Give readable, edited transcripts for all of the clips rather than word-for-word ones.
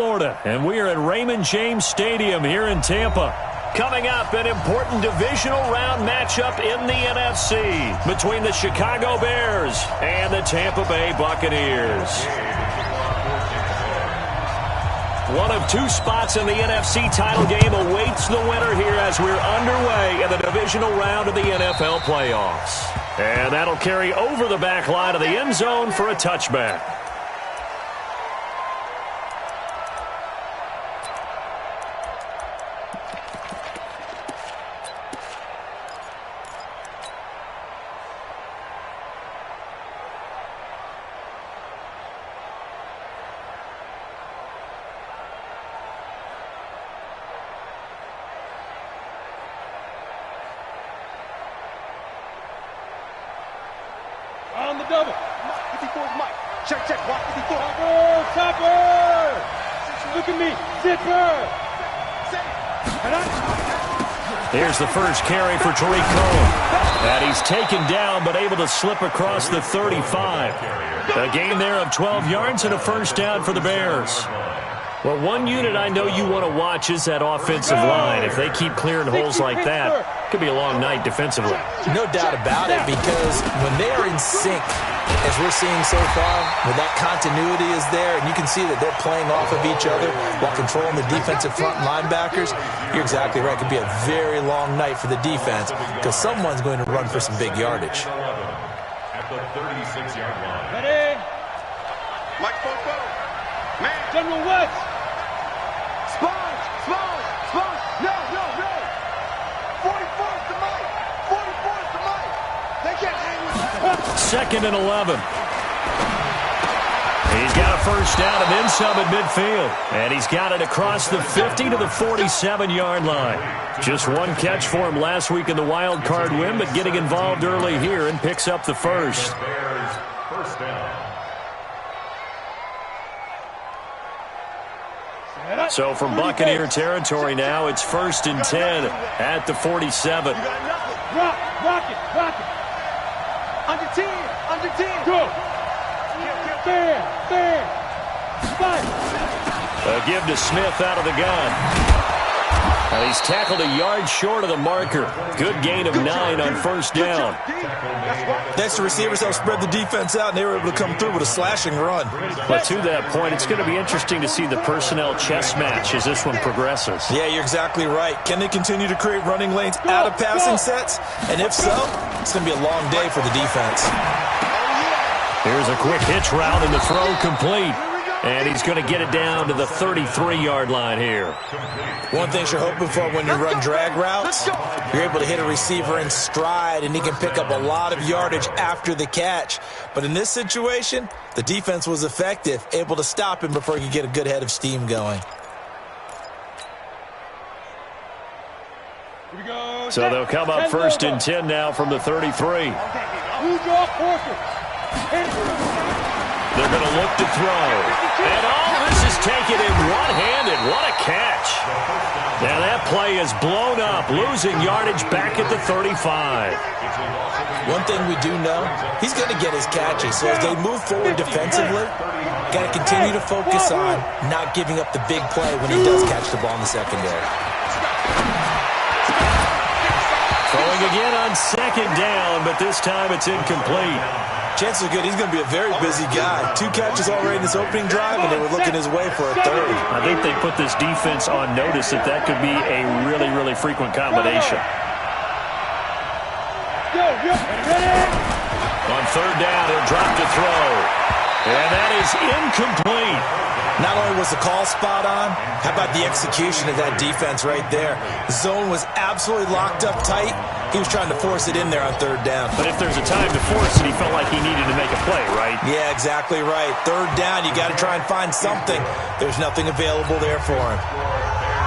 Florida, and we are at Raymond James Stadium here in Tampa. Coming up, an important divisional round matchup in the NFC between the Chicago Bears and the Tampa Bay Buccaneers. One of two spots in the NFC title game awaits the winner here as we're underway in the divisional round of the NFL playoffs. And that'll carry over the back line of the end zone for a touchback. On the double. 54 is Mike. Check, check. Watch 54. Topper! Look at me. Zipper! Here's the first carry for Tariq Cohen. And he's taken down but able to slip across the 35. A gain there of 12 yards and a first down for the Bears. Well, one unit I know you want to watch is that offensive line. If they keep clearing holes like that, it could be a long night defensively. No doubt about it, because when they are in sync, as we're seeing so far, when that continuity is there, and you can see that they're playing off of each other while controlling the defensive front linebackers, you're exactly right. It could be a very long night for the defense because someone's going to run for some big yardage. At the 36-yard line. Ready? Mike Popo. Man. General West. Sponge. No. 44's to Mike. 44's to Mike. They can't hang with that. Second and 11. He's got a first down and then some at midfield. And he's got it across the 50 to the 47-yard line. Just one catch for him last week in the wild card win, but getting involved early here and picks up the first. First down. So from Buccaneer territory now, it's 1st and 10 at the 47. Rock it. Under 10. Go. Fair. Fight. A give to Smith out of the gun. And he's tackled a yard short of the marker. Good gain of 9 on first down. Next, the receivers helped spread the defense out, and they were able to come through with a slashing run. But to that point, it's going to be interesting to see the personnel chess match as this one progresses. Yeah, you're exactly right. Can they continue to create running lanes out of passing sets? And if so, it's going to be a long day for the defense. Here's a quick hitch route and the throw complete. And he's going to get it down to the 33-yard line here. One thing you're hoping for when you run drag routes, you're able to hit a receiver in stride, and he can pick up a lot of yardage after the catch. But in this situation, the defense was effective, able to stop him before he could get a good head of steam going. So they'll come up 1st and 10 now from the 33. They're going to look to throw. And all this is taken in one-handed. What a catch. Now that play is blown up, losing yardage back at the 35. One thing we do know, he's going to get his catches. So as they move forward defensively, got to continue to focus on not giving up the big play when he does catch the ball in the secondary. Throwing again on second down, but this time it's incomplete. Chances are good he's going to be a very busy guy. 2 catches already in this opening drive, and they were looking his way for a third. I think they put this defense on notice that could be a really, really frequent combination. On third down, he'll drop to throw. And that is incomplete. Not only was the call spot on, how about the execution of that defense right there? The zone was absolutely locked up tight. He was trying to force it in there on third down. But if there's a time to force it, he felt like he needed to make a play, right? Yeah, exactly right. Third down, you got to try and find something. There's nothing available there for him.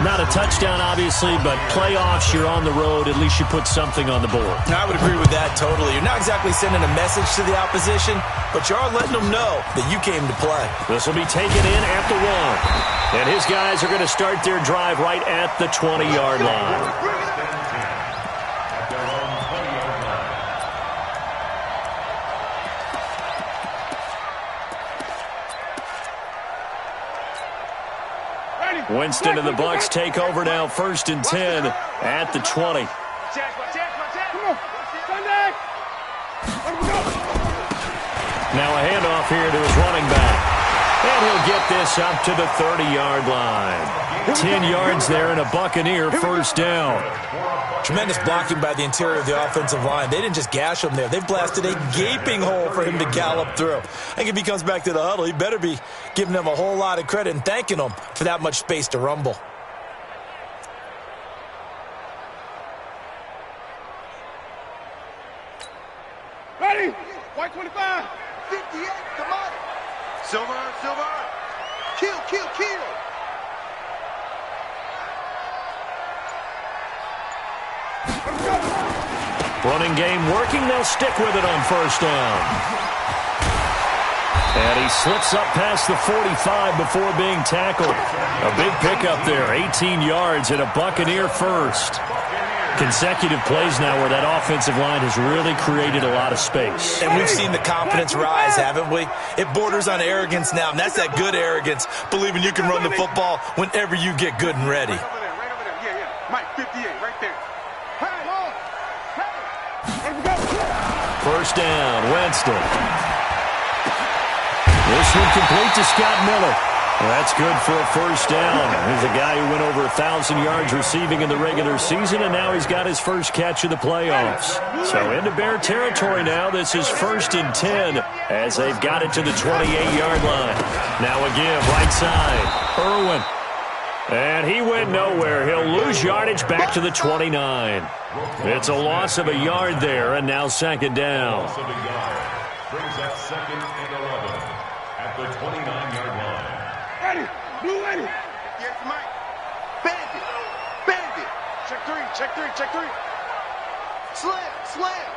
Not a touchdown, obviously, but playoffs, you're on the road. At least you put something on the board. I would agree with that totally. You're not exactly sending a message to the opposition, but you are letting them know that you came to play. This will be taken in at the 1. And his guys are going to start their drive right at the 20-yard line. Winston and the Bucs take over now, 1st and 10 at the 20. Now a handoff here to his running back. And he'll get this up to the 30-yard line. 10 yards there and a Buccaneer 1st down. Tremendous blocking by the interior of the offensive line. They didn't just gash him there. They blasted a gaping hole for him to gallop through. I think if he comes back to the huddle, he better be giving them a whole lot of credit and thanking them for that much space to rumble. Ready? White 25. 58, come on. Silver, silver. Kill, kill, kill. Running game working. They'll stick with it on 1st down. And he slips up past the 45 before being tackled. A big pickup there, 18 yards and a Buccaneer 1st. Consecutive plays now where that offensive line has really created a lot of space. And we've seen the confidence rise, haven't we? It borders on arrogance now, and that's that good arrogance, believing you can run the football whenever you get good and ready. Right over there. Yeah. Mike, 58, right there. Hey, 1st down, Winston. This one complete to Scott Miller. Well, that's good for a 1st down. He's a guy who went over 1,000 yards receiving in the regular season, and now he's got his first catch of the playoffs. So into Bear territory now. This is 1st and 10 as they've got it to the 28-yard line. Now a give, right side. Irwin. And he went nowhere. He'll lose yardage back to the 29. It's a loss of a yard there, and now 2nd down. Brings up 2nd and 11 at the 29-yard line. ready. Blue ready. Yes, Mike. Bandit. Bandit. Check 3. Check 3. Check 3. Slam. Slam.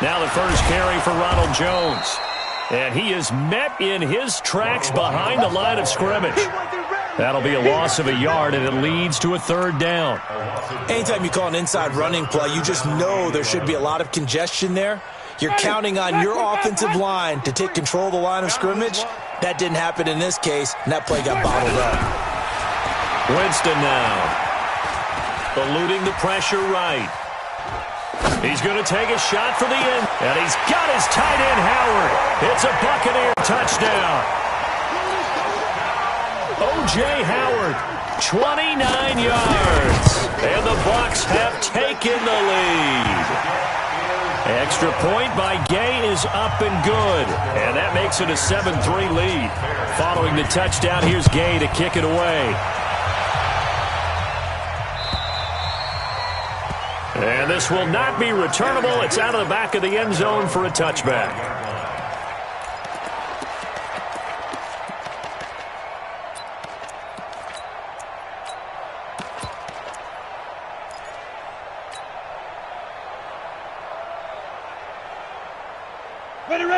Now the first carry for Ronald Jones. And he is met in his tracks behind the line of scrimmage. That'll be a loss of a yard, and it leads to a 3rd down. Anytime you call an inside running play, you just know there should be a lot of congestion there. You're counting on your offensive line to take control of the line of scrimmage. That didn't happen in this case, and that play got bottled up. Winston now. Eluding the pressure right. He's going to take a shot for the end. And he's got his tight end, Howard. It's a Buccaneer touchdown. O.J. Howard, 29 yards. And the Bucs have taken the lead. Extra point by Gay is up and good. And that makes it a 7-3 lead. Following the touchdown, here's Gay to kick it away. And this will not be returnable. It's out of the back of the end zone for a touchback.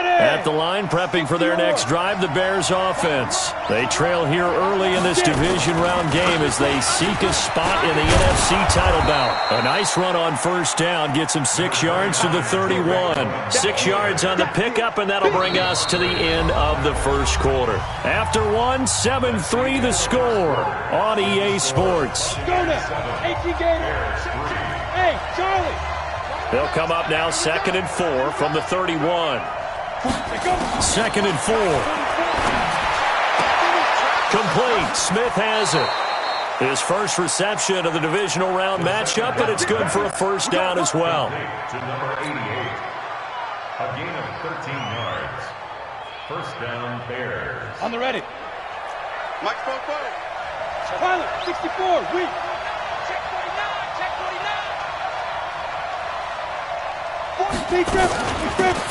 At the line, prepping for their next drive, the Bears offense. They trail here early in this division round game as they seek a spot in the NFC title bout. A nice run on 1st down gets them 6 yards to the 31. 6 yards on the pickup, and that'll bring us to the end of the 1st quarter. After 1, 7-3 the score on EA Sports. Go now. 18 Gators. Hey, Charlie. They'll come up now 2nd and 4 from the 31. 2nd and 4. Complete. Smith has it. His first reception of the divisional round matchup, but it's good for a 1st down as well. To number 88. A gain of 13 yards. 1st down, Bears. On the ready. Mike Fofo. Pilot, 64. Weak. Check 49. Check 49.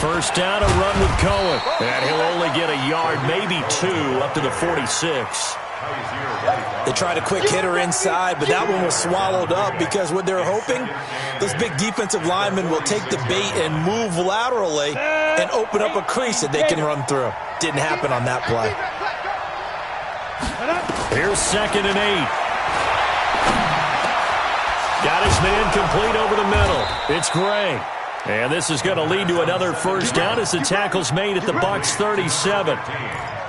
1st down, a run with Cohen. And he'll only get a yard, maybe 2, up to the 46. They tried a quick hitter inside, but that one was swallowed up because what they're hoping, those big defensive linemen will take the bait and move laterally and open up a crease that they can run through. Didn't happen on that play. Here's 2nd and 8. Got his man complete over the middle. It's Gray. And this is going to lead to another first down as the tackle's made at the Bucs 37.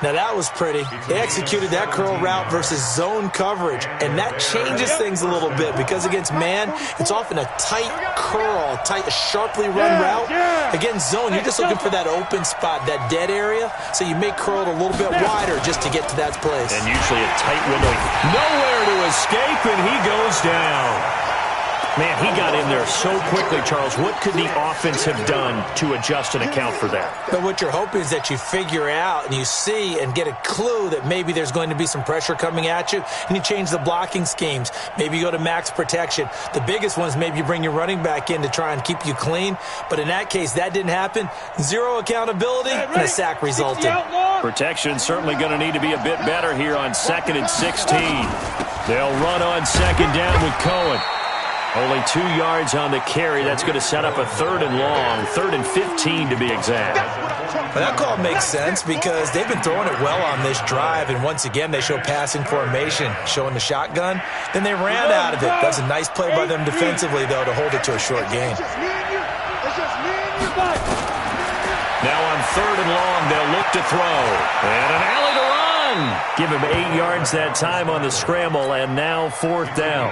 Now, that was pretty. They executed that curl route versus zone coverage, and that changes things a little bit because against man, it's often a tight curl, sharply run route. Against zone, you're just looking for that open spot, that dead area, so you may curl it a little bit wider just to get to that place. And usually a tight window. Nowhere to escape, and he goes down. Man, he got in there so quickly, Charles. What could the offense have done to adjust and account for that? But what you're hoping is that you figure out and you see and get a clue that maybe there's going to be some pressure coming at you, and you change the blocking schemes. Maybe you go to max protection. The biggest one is maybe you bring your running back in to try and keep you clean. But in that case, that didn't happen. Zero accountability, and a sack resulted. Protection certainly going to need to be a bit better here on 2nd and 16. They'll run on 2nd down with Cohen. Only 2 yards on the carry. That's going to set up a 3rd and long, 3rd and 15 to be exact. Well, that call makes sense because they've been throwing it well on this drive, and once again they show passing formation, showing the shotgun. Then they ran out of it. That's a nice play by them defensively, though, to hold it to a short gain. Now on 3rd and long, they'll look to throw. And an alley to run. Give him 8 yards that time on the scramble, and now 4th down.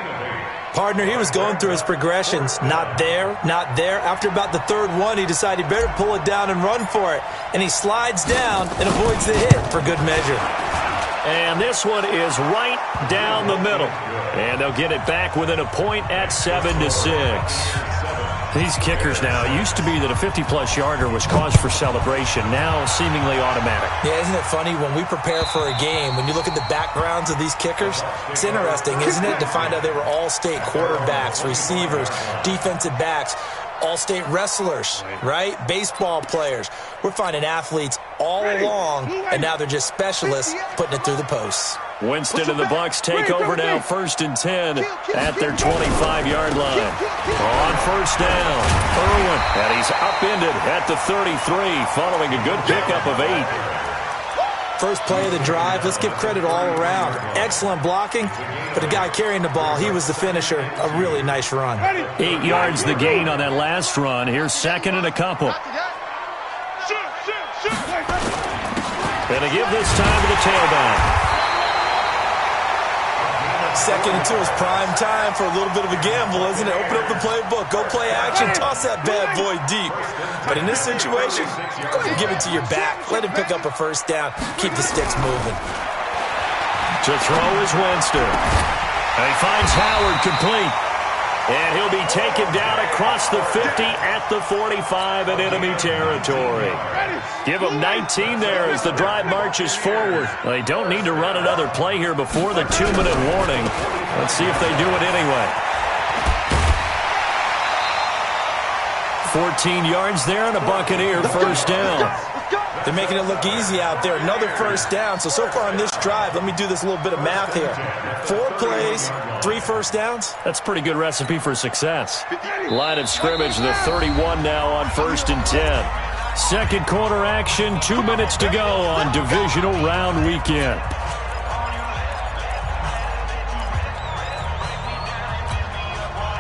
Partner, he was going through his progressions. Not there, not there. After about the 3rd one, he decided he better pull it down and run for it. And he slides down and avoids the hit for good measure. And this one is right down the middle. And they'll get it back within a point at 7-6. These kickers now, it used to be that a 50-plus yarder was cause for celebration, now seemingly automatic. Yeah, isn't it funny when we prepare for a game, when you look at the backgrounds of these kickers, it's interesting, isn't it, to find out they were all-state quarterbacks, receivers, defensive backs, all-state wrestlers, right? Baseball players. We're finding athletes all along, and now they're just specialists putting it through the posts. Winston and the Bucs take over now 1st and 10 at their 25-yard line. On 1st down, Irwin, and he's upended at the 33 following a good pickup of 8. First play of the drive, let's give credit all around. Excellent blocking, but the guy carrying the ball, he was the finisher. A really nice run. 8 yards the gain on that last run. Here's 2nd and a couple. Gonna give this time to the tailback. 2nd and 2 is prime time for a little bit of a gamble, isn't it? Open up the playbook, go play action, toss that bad boy deep. But in this situation, go ahead and give it to your back. Let him pick up a 1st down. Keep the sticks moving. To throw is Winston. And he finds Howard complete. And he'll be taken down across the 50 at the 45 in enemy territory. Give him 19 there as the drive marches forward. They don't need to run another play here before the 2-minute warning. Let's see if they do it anyway. 14 yards there and a Buccaneer 1st down. They're making it look easy out there. Another 1st down. So far on this drive, let me do this little bit of math here. 4 plays, 3 1st downs. That's a pretty good recipe for success. Line of scrimmage, the 31 now on 1st and 10. 2nd quarter action, 2 minutes to go on divisional round weekend.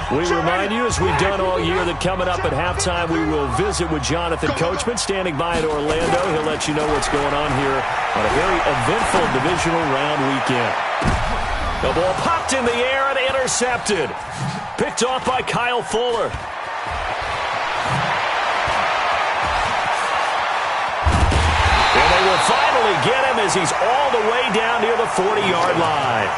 We remind you, as we've done all year, that coming up at halftime, we will visit with Jonathan Coachman, standing by at Orlando. He'll let you know what's going on here on a very eventful divisional round weekend. The ball popped in the air and intercepted. Picked off by Kyle Fuller. And they will finally get him as he's all the way down near the 40-yard line.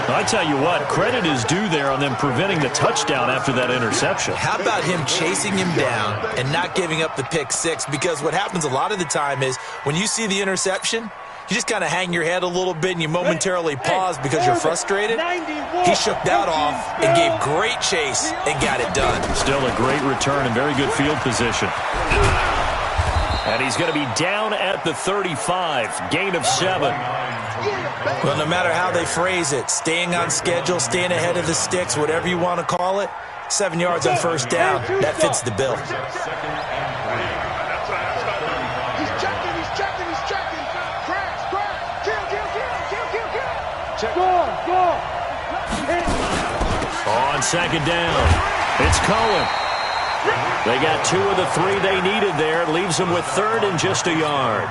I tell you what, credit is due there on them preventing the touchdown after that interception. How about him chasing him down and not giving up the pick 6? Because what happens a lot of the time is when you see the interception, you just kind of hang your head a little bit and you momentarily pause because you're frustrated. He shook that off and gave great chase and got it done. Still a great return and very good field position. And he's going to be down at the 35, gain of 7. Well, no matter how they phrase it, staying on schedule, staying ahead of the sticks, whatever you want to call it, 7 yards on 1st down, that fits the bill. He's checking. Crash. Kill. On On second down, it's Cohen. They got 2 of the 3 they needed there. It leaves them with 3rd and just a yard.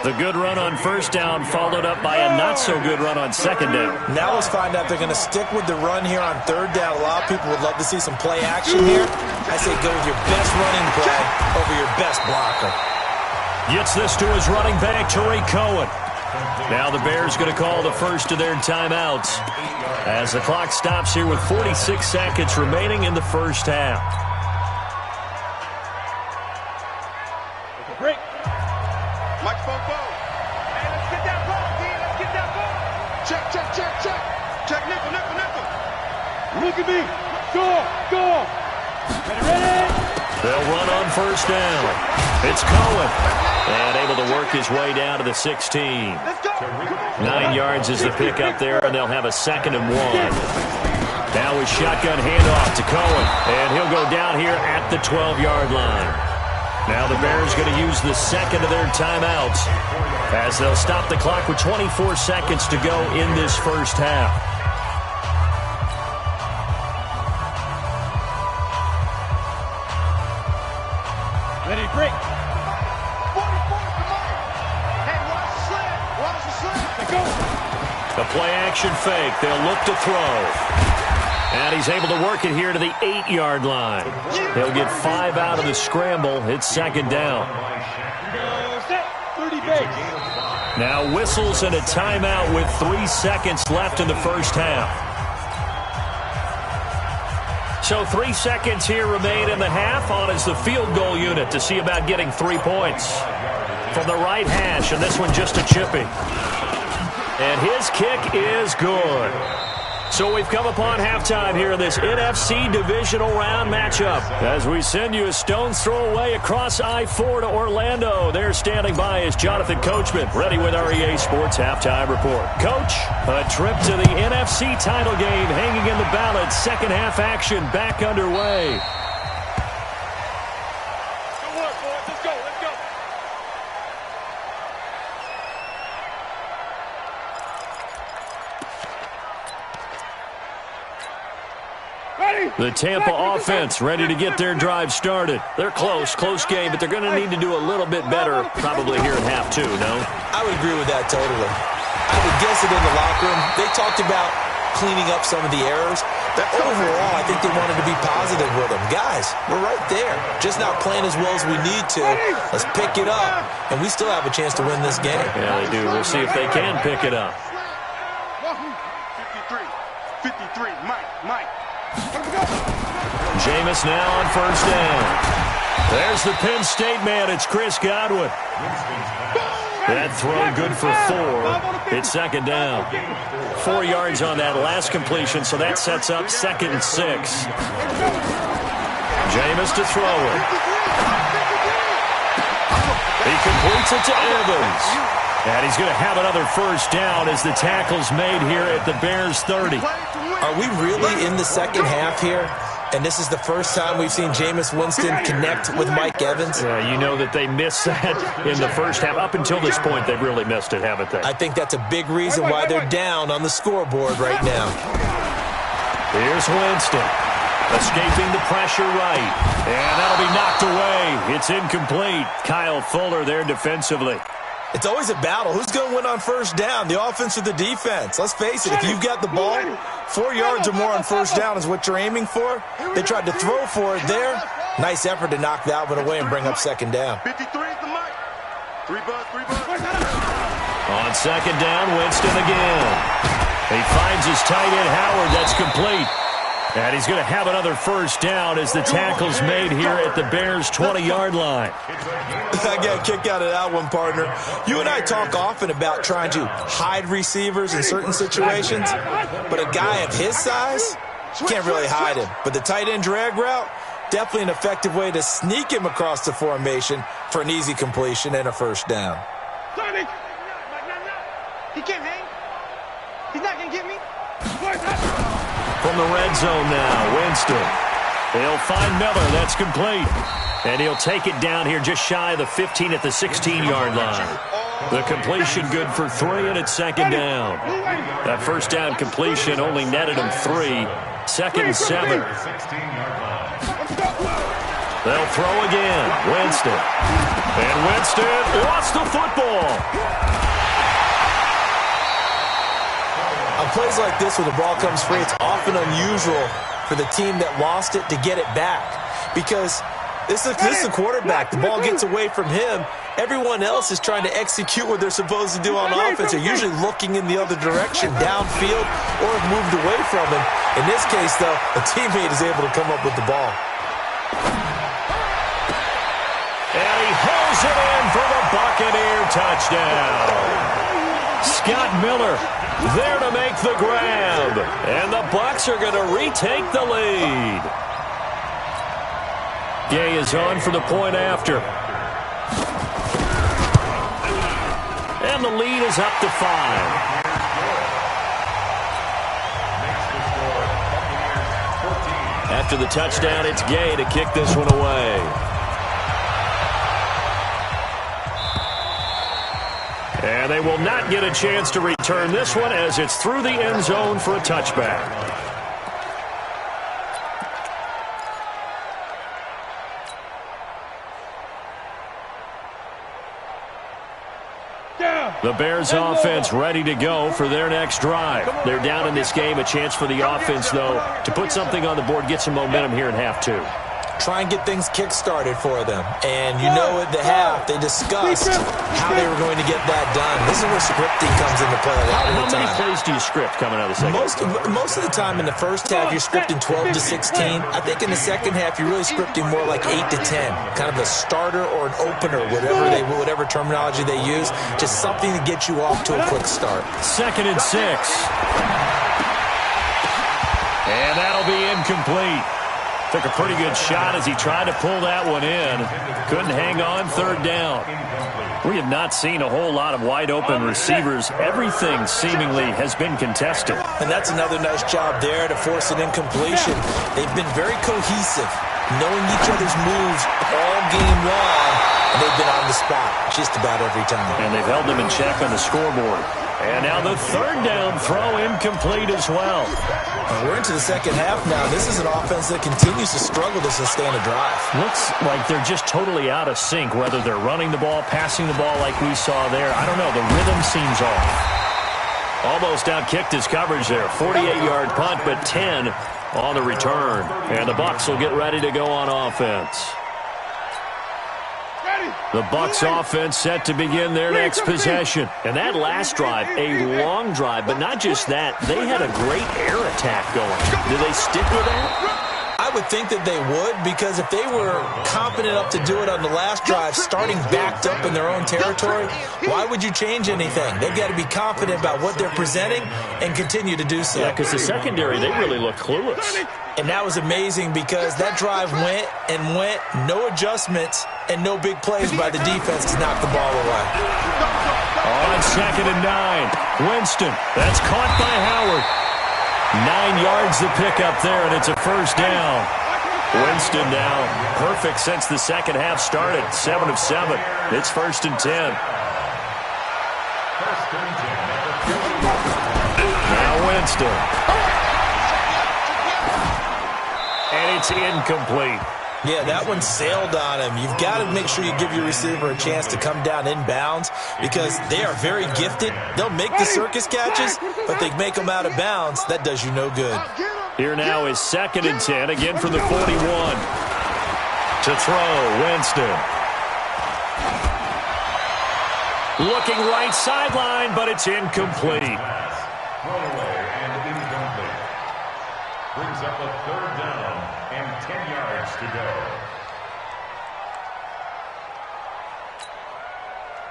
The good run on first down followed up by a not-so-good run on second down. Now let's find out if they're going to stick with the run here on 3rd down. A lot of people would love to see some play action here. I say go with your best running play over your best blocker. Gets this to his running back, Tariq Cohen. Now the Bears going to call the first of their timeouts as the clock stops here with 46 seconds remaining in the first half. Break. Mike Fogo. Hey, let's get that ball, D. Let's get that ball. Check. Check, nickel. Look at me. Go. Ready. They'll run on first down. It's Cohen. And able to work his way down to the 16. Let's go. 9 yards is the pick up there, and they'll have a 2nd and 1. Now with shotgun handoff to Cohen. And he'll go down here at the 12-yard line. Now the Bears going to use the second of their timeouts as they'll stop the clock with 24 seconds to go in this first half. Ready, break. 44, hey, watch the slant. Let's go. The play-action fake. They'll look to throw. And he's able to work it here to the 8-yard line. He'll get 5 out of the scramble. It's second down. 30 base. Now whistles and a timeout with 3 seconds left in the first half. So 3 seconds here remain in the half on as the field goal unit to see about getting 3 points. From the right hash, and this one just a chipping. And his kick is good. So we've come upon halftime here in this NFC divisional round matchup. As we send you a stone's throw away across I-4 to Orlando. There standing by is Jonathan Coachman, ready with our EA Sports Halftime Report. Coach, a trip to the NFC title game hanging in the balance. Second half action back underway. Good work, boys. Let's go. The Tampa offense ready to get their drive started. They're close game, but they're going to need to do a little bit better probably here in half 2, no? I would agree with that totally. I would guess it in the locker room. They talked about cleaning up some of the errors. But overall, I think they wanted to be positive with them. Guys, we're right there. Just not playing as well as we need to. Let's pick it up, and we still have a chance to win this game. Yeah, they do. We'll see if they can pick it up. 53, Mike. Jameis now on first down. There's the Penn State man. It's Chris Godwin. That throw good for 4. It's second down. 4 yards on that last completion, so that sets up 2nd and 6. Jameis to throw it. He completes it to Evans. And he's going to have another first down as the tackle's made here at the Bears 30. Are we really in the second half here? And this is the first time we've seen Jameis Winston connect with Mike Evans? Yeah, you know that they missed that in the first half. Up until this point, they've really missed it, haven't they? I think that's a big reason why they're down on the scoreboard right now. Here's Winston. Escaping the pressure right. And that'll be knocked away. It's incomplete. Kyle Fuller there defensively. It's always a battle. Who's going to win on first down, the offense or the defense? Let's face it, if you've got the ball, 4 yards or more on first down is what you're aiming for. They tried to throw for it there. Nice effort to knock that one away and bring up second down. 53 is the mic. 3 bucks. On second down, Winston again. He finds his tight end, Howard. That's complete. And he's going to have another first down as the tackle's made here at the Bears' 20-yard line. I got a kick out of that one, partner. You and I talk often about trying to hide receivers in certain situations, but a guy of his size, you can't really hide him. But the tight end drag route, definitely an effective way to sneak him across the formation for an easy completion and a first down. He can't hang. He's not going to get me. From the red zone now, Winston. They'll find Miller. That's complete. And he'll take it down here just shy of the 15 at the 16-yard line. The completion good for 3, and it's second down. That first down completion only netted him 3. 2nd and 7. 16-yard line. They'll throw again. Winston. And Winston lost the football. On plays like this where the ball comes free, it's often unusual for the team that lost it to get it back. Because this is the quarterback. The ball gets away from him. Everyone else is trying to execute what they're supposed to do on offense. They're usually looking in the other direction, downfield, or have moved away from him. In this case, though, a teammate is able to come up with the ball. And he hauls it in for the Buccaneer touchdown. Scott Miller there to make the grab. And the Bucs are going to retake the lead. Gay is on for the point after. And the lead is up to 5. After the touchdown, it's Gay to kick this one away. And they will not get a chance to return this one as it's through the end zone for a touchback. The Bears offense ready to go for their next drive. They're down in this game. A chance for the offense, though, to put something on the board, get some momentum here in half 2. Try and get things kick-started for them. And you know at the half, they discussed how they were going to get that done. This is where scripting comes into play a lot of the time. How many plays do you script coming out of the second? Most of the time in the first half, you're scripting 12 to 16. I think in the second half, you're really scripting more like 8 to 10. Kind of a starter or an opener, whatever terminology they use. Just something to get you off to a quick start. 2nd and 6. And that'll be incomplete. Took a pretty good shot as he tried to pull that one in. Couldn't hang on. 3rd down. We have not seen a whole lot of wide-open receivers. Everything seemingly has been contested. And that's another nice job there to force an incompletion. They've been very cohesive, knowing each other's moves all game long, and they've been on the spot just about every time. And they've held them in check on the scoreboard. And now the 3rd down throw incomplete as well. We're into the second half now. This is an offense that continues to struggle to sustain a drive. Looks like they're just totally out of sync, whether they're running the ball, passing the ball like we saw there. I don't know. The rhythm seems off. Almost outkicked his coverage there. 48-yard punt, but 10 on the return. And the Bucs will get ready to go on offense. The Bucs offense set to begin their next possession. And that last drive, a long drive, but not just that. They had a great air attack going. Do they stick with that? I would think that they would, because if they were confident enough to do it on the last drive, starting backed up in their own territory, why would you change anything? They've got to be confident about what they're presenting and continue to do so. Yeah, because the secondary, they really look clueless. And that was amazing because that drive went and went, no adjustments, and no big plays by the defense to knock the ball away. On 2nd and 9, Winston. That's caught by Howard. 9 yards to pick up there, and it's a 1st down. Winston now perfect since the second half started. 7 of 7. It's 1st and 10. Now Winston. And it's incomplete. Yeah, that one sailed on him. You've got to make sure you give your receiver a chance to come down inbounds because they are very gifted. They'll make the circus catches, but they make them out of bounds. That does you no good. Here now is 2nd and 10, again from the 41. To throw, Winston. Looking right sideline, but it's incomplete. Thrown away and incomplete. Brings up a 3rd down and 10 yards to go.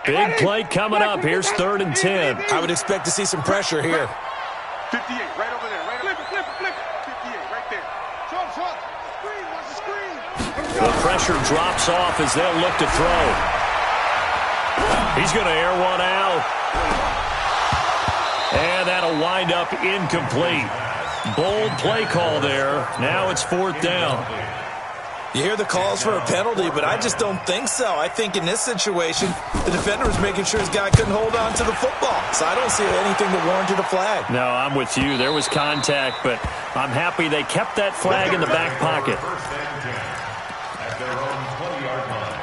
Big play coming up. Here's 3rd and 10. I would expect to see some pressure here. 58, right over there. Right, flip it. 58, right there. Short. Screen, watch the screen. The pressure drops off as they'll look to throw. He's going to air one out. And that'll wind up incomplete. Bold play call there. Now it's 4th down. You hear the calls for a penalty, but I just don't think so. I think in this situation, the defender was making sure his guy couldn't hold on to the football. So I don't see anything that warranted a flag. No, I'm with you. There was contact, but I'm happy they kept that flag in the back pocket. First and 10 at their own 20-yard line.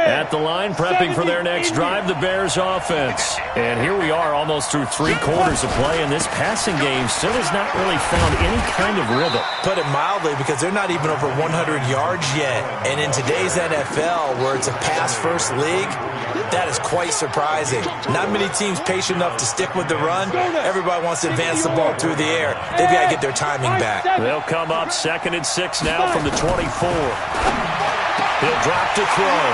At the line, prepping for their next drive, the Bears offense. And here we are almost through 3 quarters of play, and this passing game still has not really found any kind of rhythm. Put it mildly, because they're not even over 100 yards yet. And in today's NFL, where it's a pass-first league, that is quite surprising. Not many teams patient enough to stick with the run. Everybody wants to advance the ball through the air. They've got to get their timing back. They'll come up 2nd and 6 now from the 24. He'll drop to throw.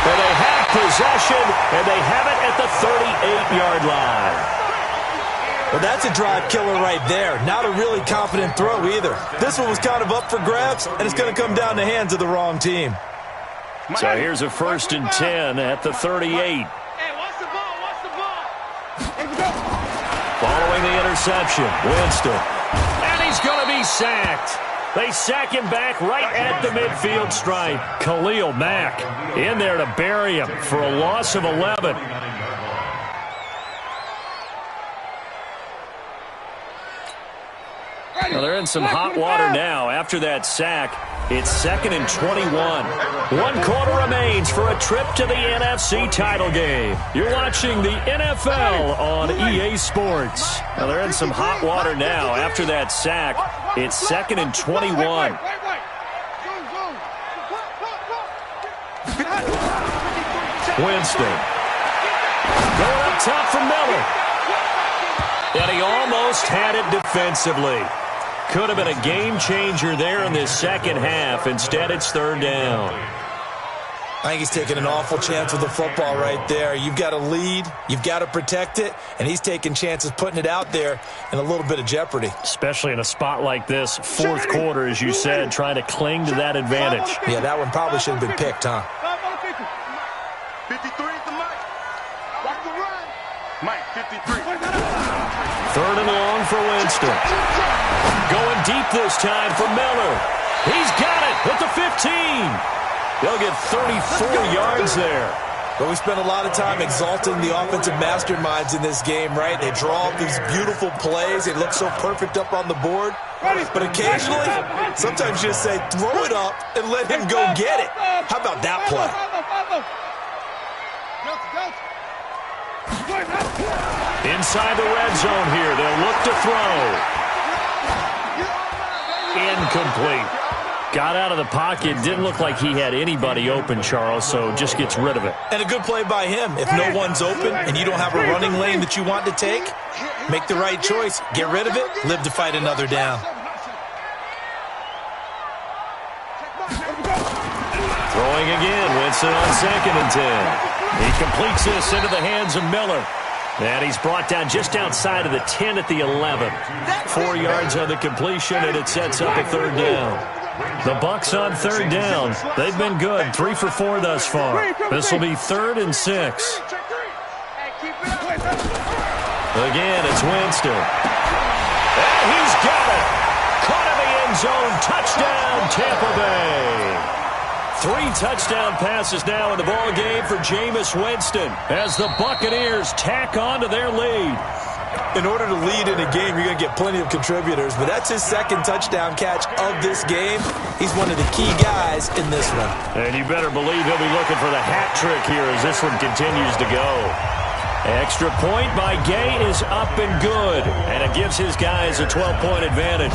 And they have possession, and they have it at the 38-yard line. Well, that's a drive killer right there. Not a really confident throw either. This one was kind of up for grabs, and it's going to come down the hands of the wrong team. So here's a 1st and 10 at the 38. Hey, watch the ball, watch the ball. Here we go. Following the interception, Winston. And he's going to be sacked. They sack him back right at the midfield stripe. Khalil Mack in there to bury him for a loss of 11. Well, they're in some hot water now after that sack. It's 2nd and 21. 1 quarter remains for a trip to the NFC title game. You're watching the NFL on EA Sports. Well, they're in some hot water now after that sack. It's 2nd and 21. Winston. Going up top for Miller. And he almost had it defensively. Could have been a game changer there in this second half. Instead, it's 3rd down. I think he's taking an awful chance with the football right there. You've got to lead, you've got to protect it, and he's taking chances putting it out there in a little bit of jeopardy. Especially in a spot like this, 4th quarter, as you said, trying to cling to that advantage. Yeah, that one probably should have been picked, huh? 53 is the Mike. Watch the run. Mike, 53. 3rd and long for Winston. Going deep this time for Miller. He's got it at the 15. They'll get 34 yards there. But we spent a lot of time exalting the offensive masterminds in this game, right? They draw up these beautiful plays. They look so perfect up on the board. But occasionally, sometimes you just say, throw it up and let him go get it. How about that play? Inside the red zone here. They'll look to throw. Incomplete. Got out of the pocket. Didn't look like he had anybody open, Charles, so just gets rid of it. And a good play by him. If no one's open and you don't have a running lane that you want to take, make the right choice. Get rid of it. Live to fight another down. Throwing again. Winston on 2nd and 10. He completes this into the hands of Miller. And he's brought down just outside of the 10 at the 11. 4 yards on the completion, and it sets up a 3rd down. The Bucs on 3rd down. They've been good. 3 for 4 thus far. This will be 3rd and 6. Again, it's Winston. And he's got it. Caught in the end zone. Touchdown, Tampa Bay. 3 touchdown passes now in the ball game for Jameis Winston as the Buccaneers tack on to their lead. In order to lead in a game, you're going to get plenty of contributors, but that's his 2nd touchdown catch of this game. He's one of the key guys in this one. And you better believe he'll be looking for the hat trick here as this one continues to go. Extra point by Gay is up and good, and it gives his guys a 12-point advantage.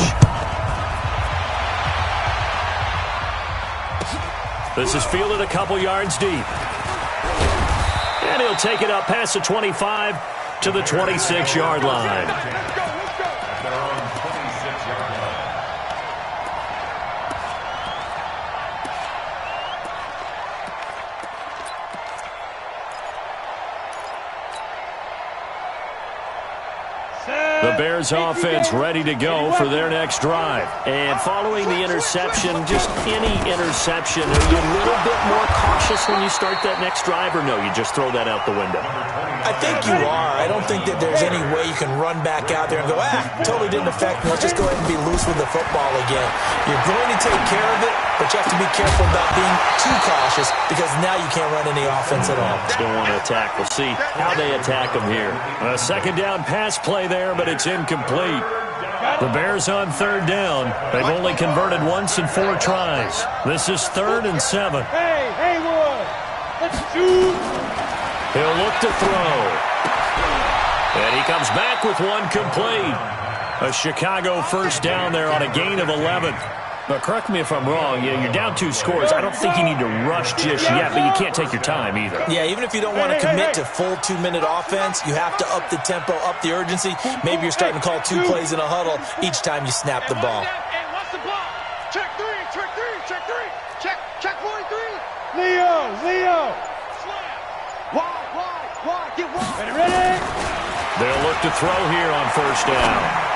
This is fielded a couple yards deep. And he'll take it up past the 25 to the 26-yard line. The Bears offense ready to go for their next drive. And following the interception, just any interception, are you a little bit more cautious when you start that next drive, or no, you just throw that out the window? I think you are. I don't think that there's any way you can run back out there and go, totally didn't affect me. Let's just go ahead and be loose with the football again. You're going to take care of it, but you have to be careful about being too cautious because now you can't run any offense at all. Still want to attack. We'll see how they attack them here. A second down pass play there, but it's incomplete. The Bears on third down. They've only converted once in 4 tries. This is 3rd and 7. Hey, Haywood, let's shoot. He'll look to throw. And he comes back with one complete. A Chicago first down there on a gain of 11. But correct me if I'm wrong, you're down 2 scores. I don't think you need to rush just yet, but you can't take your time either. Yeah, even if you don't want to commit to full 2-minute offense, you have to up the tempo, up the urgency. Maybe you're starting to call 2 plays in a huddle each time you snap the ball. Hey, watch the ball. Check 3, check 3, check 3. Check 43. Leo. Slam. Wide, get wide. Ready? They'll look to throw here on first down.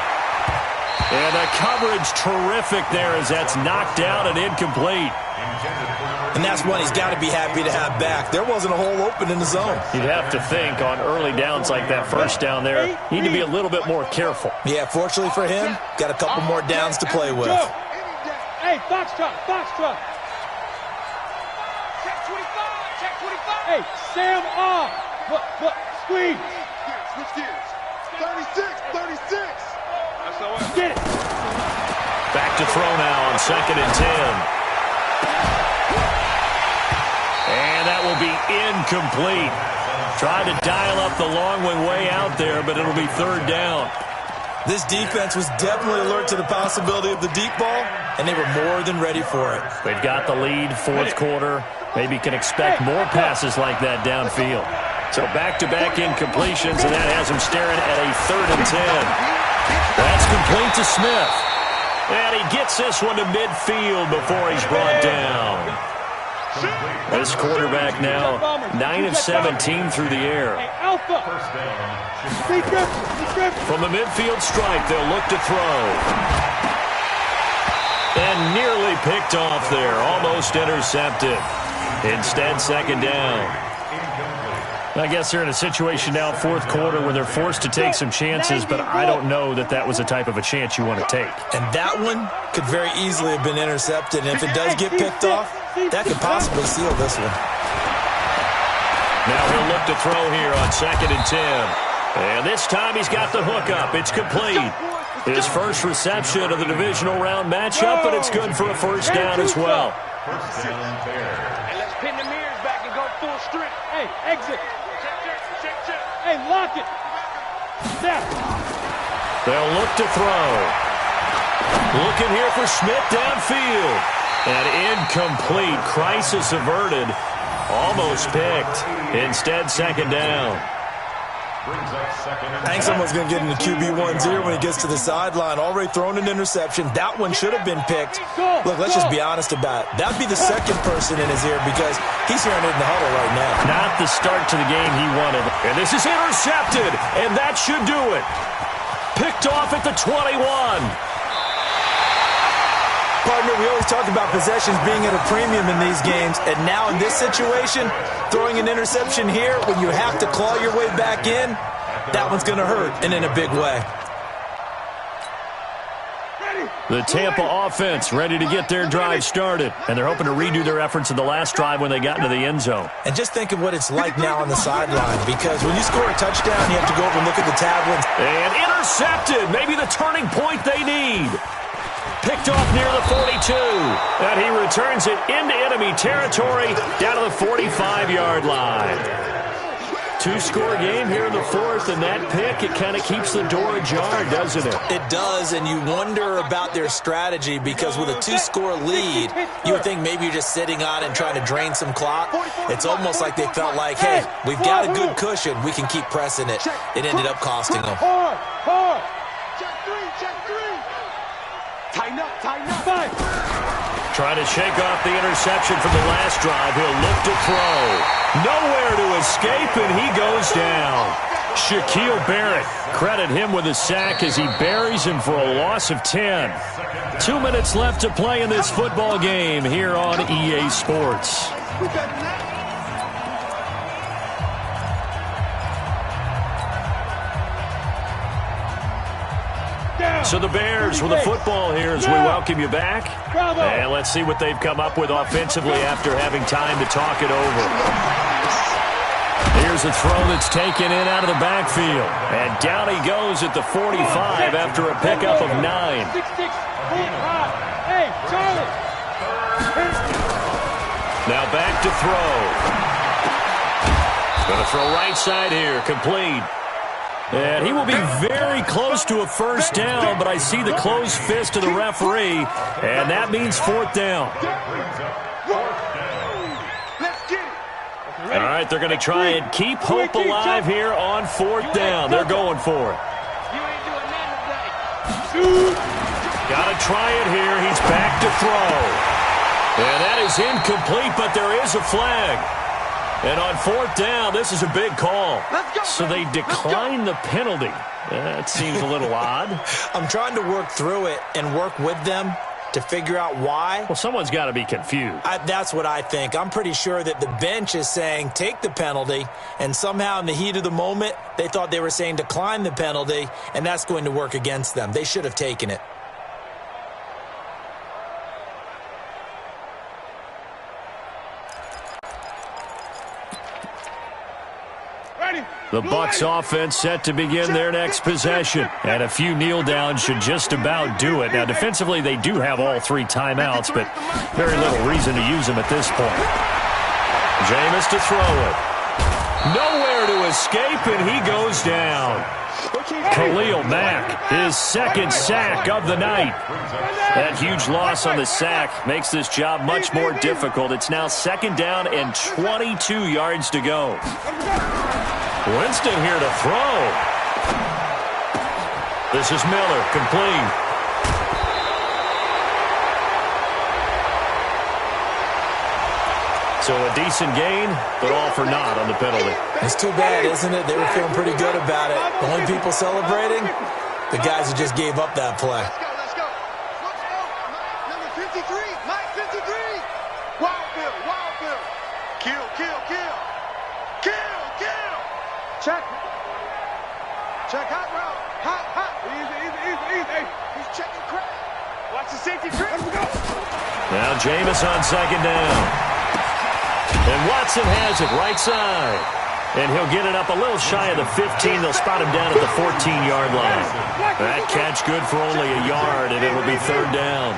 And the coverage terrific there as that's knocked out and incomplete. And that's one he's got to be happy to have back. There wasn't a hole open in the zone. You'd have to think on early downs like that first down there, you need to be a little bit more careful. Yeah, fortunately for him, got a couple more downs to play with. Hey, Foxtrot. Check 25. Hey, Sam off. Look, squeeze. Switch gears. 36. Get it. Back to throw now on 2nd and 10. And that will be incomplete. Tried to dial up the long one way out there, but it'll be 3rd down. This defense was definitely alert to the possibility of the deep ball, and they were more than ready for it. They've got the lead, 4th quarter. Maybe can expect more passes like that downfield. So back-to-back incompletions, and that has them staring at a 3rd and 10. That's complete to Smith. And he gets this one to midfield before he's brought down. This quarterback now 9 of 17 through the air. From the midfield stripe, they'll look to throw. And nearly picked off there. Almost intercepted. Instead, 2nd down. I guess they're in a situation now, 4th quarter, where they're forced to take some chances, but I don't know that that was the type of a chance you want to take. And that one could very easily have been intercepted, and if it does get picked off, that could possibly seal this one. Now he'll look to throw here on 2nd and 10. And this time he's got the hook up. It's complete. His first reception of the divisional round matchup, but it's good for a first down as well. Hey, let's pin the mirrors back and go full strength. Hey, exit. Check. Hey, lock it. Step. They'll look to throw. Looking here for Schmidt downfield. And incomplete. Crisis averted. Almost picked. Instead, 2nd down. I think someone's going to get in the QB1's ear when he gets to the sideline. Already thrown an interception. That one should have been picked. Look, let's just be honest about it. That would be the 2nd person in his ear because he's hearing it in the huddle right now. Not the start to the game he wanted. And this is intercepted. And that should do it. Picked off at the 21. Partner, we always talk about possessions being at a premium in these games, and now in this situation, throwing an interception here when you have to claw your way back in, that one's going to hurt, and in a big way. The Tampa offense ready to get their drive started, and they're hoping to redo their efforts in the last drive when they got into the end zone. And just think of what it's like now on the sideline, because when you score a touchdown, you have to go over and look at the tablets. And intercepted, maybe the turning point they need. Picked off near the 42, and he returns it into enemy territory down to the 45-yard line. 2-score game here in the 4th, and that pick, it kind of keeps the door ajar, doesn't it? It does, and you wonder about their strategy because with a 2-score lead, you would think maybe you're just sitting on and trying to drain some clock. It's almost like they felt like, hey, we've got a good cushion. We can keep pressing it. It ended up costing them. Hard. Check 3. Tighten up. Trying to shake off the interception from the last drive. He'll look to throw. Nowhere to escape, and he goes down. Shaquille Barrett. Credit him with a sack as he buries him for a loss of 10. 2 minutes left to play in this football game here on EA Sports. So the Bears with the football here as we welcome you back. And let's see what they've come up with offensively after having time to talk it over. Here's a throw that's taken in out of the backfield. And down he goes at the 45 after a pickup of 9. Now back to throw. Going to throw right side here, complete. And he will be very close to a first down, but I see the closed fist of the referee, and that means 4th down. All right, they're going to try and keep hope alive here on 4th down. They're going for it. Got to try it here. He's back to throw. And that is incomplete, but there is a flag. And on 4th down, this is a big call. So they decline the penalty. That seems a little odd. I'm trying to work through it and work with them to figure out why. Well, someone's got to be confused. That's what I think. I'm pretty sure that the bench is saying take the penalty, and somehow in the heat of the moment, they thought they were saying decline the penalty, and that's going to work against them. They should have taken it. The Bucs offense set to begin their next possession. And a few kneel downs should just about do it. Now, defensively, they do have all 3 timeouts, but very little reason to use them at this point. Jameis to throw it. Nowhere to escape, and he goes down. Khalil Mack, his 2nd sack of the night. That huge loss on the sack makes this job much more difficult. It's now 2nd down and 22 yards to go. Winston here to throw. This is Miller, complete. So a decent gain, but all for naught on the penalty. It's too bad, isn't it? They were feeling pretty good about it. The only people celebrating, the guys who just gave up that play. Let's go. Number 53, Mike 53. Wild Bill. Kill. Check hot route. Hot. Easy. He's checking crap. Watch the safety trip. Let's go. Now Jameis on 2nd down. And Watson has it right side. And he'll get it up a little shy of the 15. They'll spot him down at the 14-yard line. That catch good for only a yard, and it'll be 3rd down.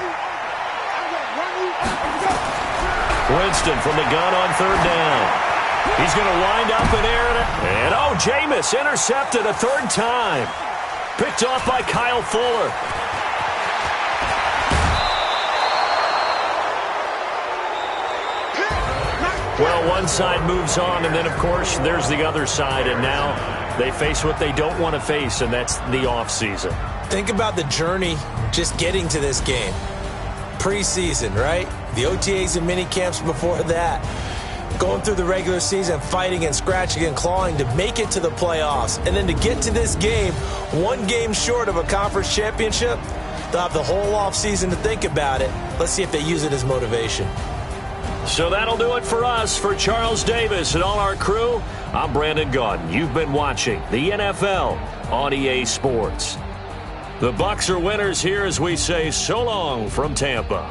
Winston from the gun on 3rd down. He's going to wind up and air it. And, Jameis intercepted a 3rd time. Picked off by Kyle Fuller. Well, one side moves on, and then, of course, there's the other side. And now they face what they don't want to face, and that's the offseason. Think about the journey just getting to this game. Preseason, right? The OTAs and mini camps before that. Going through the regular season, fighting and scratching and clawing to make it to the playoffs. And then to get to this game, 1 game short of a conference championship, they'll have the whole offseason to think about it. Let's see if they use it as motivation. So that'll do it for us. For Charles Davis and all our crew, I'm Brandon Gaudin. You've been watching the NFL on EA Sports. The Bucs are winners here as we say so long from Tampa.